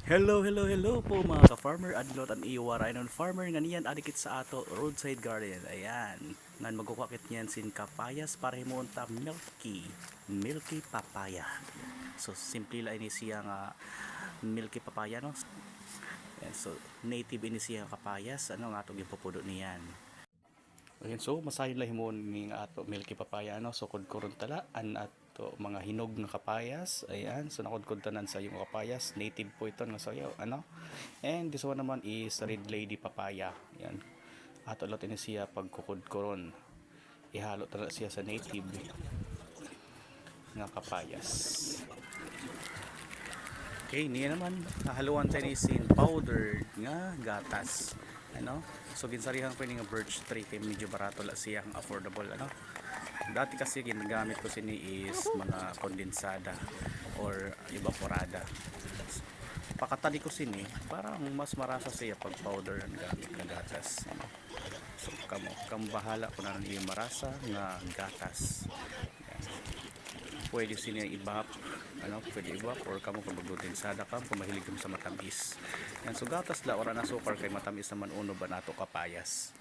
Hello po mga ka-farmer, adlot ang iwaray non farmer nga niyan adikit sa ato roadside garden. Ayan, ngan magkukwakit niyan sin kapayas para himunta milky papaya. So simple la ini siya nga milky papaya no. Ayan, so native ini siya kapayas ano nga ato gipupudo niyan. Ayan, so masayon lang himon ni nga ato milky papaya no, so kudkuron tala an ato mga hinog nga kapayas. Ayan, so nakudkod tanan sa yung kapayas, native po ito nga sayaw ano. And this one naman is red lady papaya. Ayan, ato lot ini siya pagkukudkuron, ihalo tala siya sa native nga kapayas. Okay, niya naman haluan tayo ni sin powdered nga gatas. Ano? So ginsarihan ko ni nga birch tree kay medyo barato la siya, affordable ano. Dati kasi ginagamit ko sini is mga kondensada or evaporada. Pakatali ko sini parang mas marasa siya pag powder ang gamit na gatas. Ano? So kamo bahala kung ano yung marasa nga gatas. Pwede sini i-bap, ano, pwede i-bap or kamo kung magkondensada ka kung mahilig mo sa matamis. Yan, so gatas la ora na sukar kay matamis naman uno ba nato kapayas.